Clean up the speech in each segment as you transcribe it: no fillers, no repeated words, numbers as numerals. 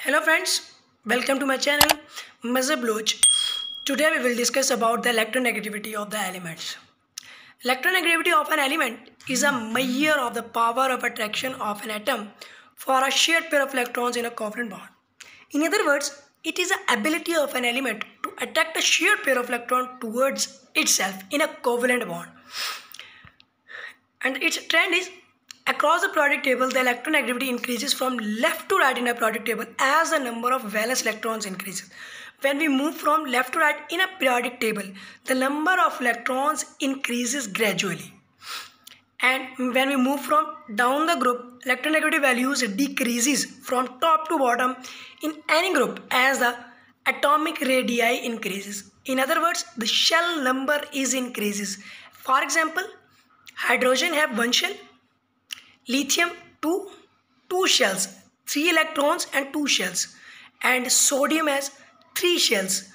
Hello friends, welcome to my channel Mazhab Loch. Today we will discuss about the electronegativity of the elements. Electronegativity of an element is a measure of the power of attraction of an atom for a shared pair of electrons in a covalent bond. In other words, it is the ability of an element to attract a shared pair of electrons towards itself in a covalent bond. And its trend is across the periodic table, the electronegativity increases from left to right in a periodic table as the number of valence electrons increases. When we move from left to right in a periodic table, the number of electrons increases gradually. And when we move from down the group, electronegativity values decreases from top to bottom in any group as the atomic radii increases. In other words, the shell number is increases. For example, hydrogen have one shell, lithium two shells, 3 electrons and 2 shells, and sodium has 3 shells.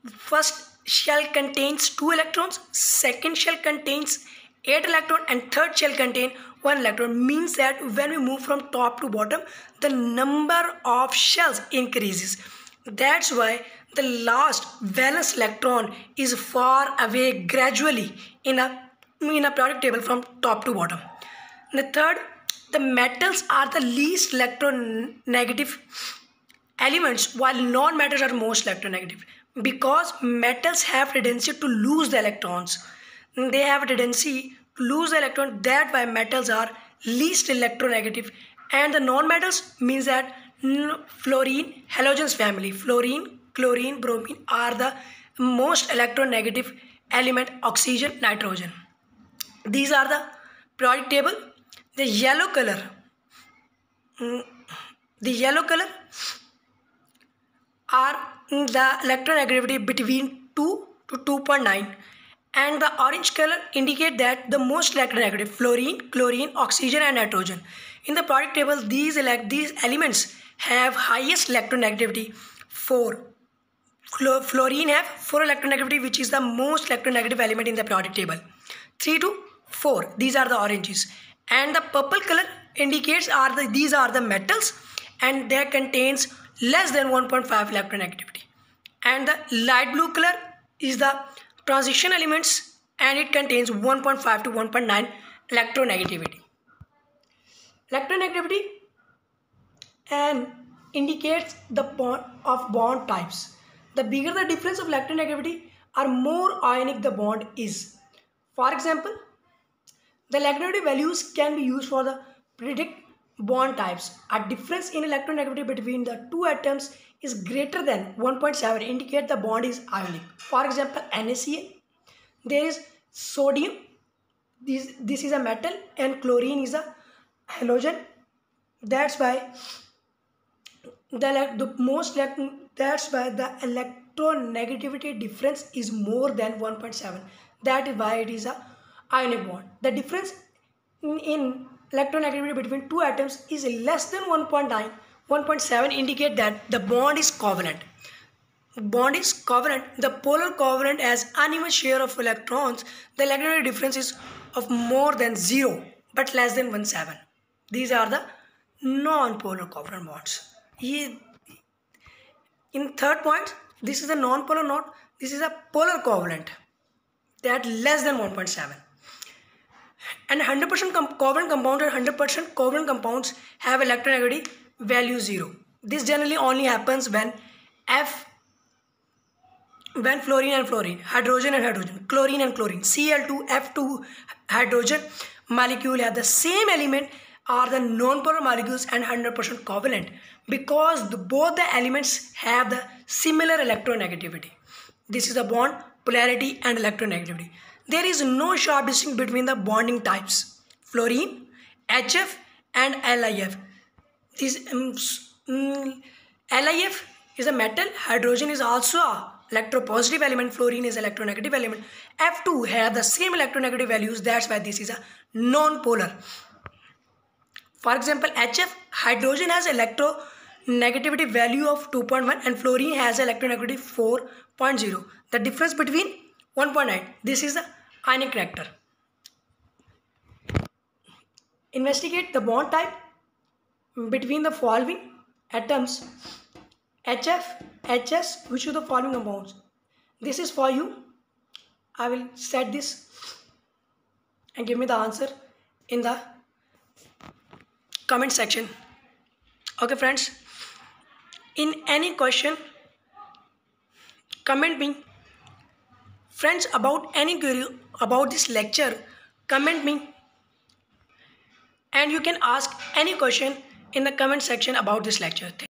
First shell contains 2 electrons, second shell contains 8 electrons, and third shell contains 1 electron. Means that when we move from top to bottom, the number of shells increases. That's why the last valence electron is far away gradually in a periodic table from top to bottom. The third, the metals are the least electronegative elements, while non-metals are most electronegative, because metals have tendency to lose the electrons. They have a tendency to lose the electron. That's why metals are least electronegative. And the non-metals means that fluorine, halogens family, fluorine, chlorine, bromine are the most electronegative element, oxygen, nitrogen. These are the periodic table. The yellow color are the electronegativity between 2 to 2.9, and the orange color indicate that the most electronegative, fluorine, chlorine, oxygen and nitrogen. In the periodic table, these elements have highest electronegativity 4. Fluorine have 4 electronegativity, which is the most electronegative element in the periodic table. 3 to 4, these are the oranges. And the purple color indicates these are the metals, and they contains less than 1.5 electronegativity. And the light blue color is the transition elements, and it contains 1.5 to 1.9 electronegativity. Electronegativity and indicates the bond types. The bigger the difference of electronegativity, or more ionic the bond is. For example, the electronegativity values can be used for the predict bond types. A difference in electronegativity between the two atoms is greater than 1.7 indicate the bond is ionic. For example, NaCl, there is sodium, this is a metal, and chlorine is a halogen. That's why the electronegativity difference is more than 1.7. That is why it is a ionic bond. The difference in electronegativity between two atoms is less than 1.9, 1.7 indicate that the bond is covalent. Bond is covalent. The polar covalent has uneven share of electrons. The electronegativity difference is of more than 0 but less than 1.7. These are the non-polar covalent bonds. In third point, this is a non-polar knot. This is a polar covalent, that less than 1.7. And 100% covalent compounds or 100% covalent compounds have electronegativity value 0. This generally only happens when fluorine and fluorine, hydrogen and hydrogen, chlorine and chlorine, Cl2, F2 hydrogen molecule have the same element, are the non-polar molecules and 100% covalent, because both the elements have the similar electronegativity. This is the bond polarity and electronegativity. There is no sharp distinction between the bonding types, fluorine, HF and LiF. LiF is a metal, hydrogen is also a electropositive element, fluorine is electronegative element. F2 have the same electronegative values, that's why this is a non-polar. For example, HF, hydrogen has electronegativity value of 2.1 and fluorine has electronegativity 4.0. The difference between 1.9. This is the ionic character. Investigate the bond type between the following atoms HF, HS, which of the following compounds? This is for you. I will set this and give me the answer in the comment section. Okay friends, in any question, comment me. Friends, about any query about this lecture, comment me. And you can ask any question in the comment section about this lecture.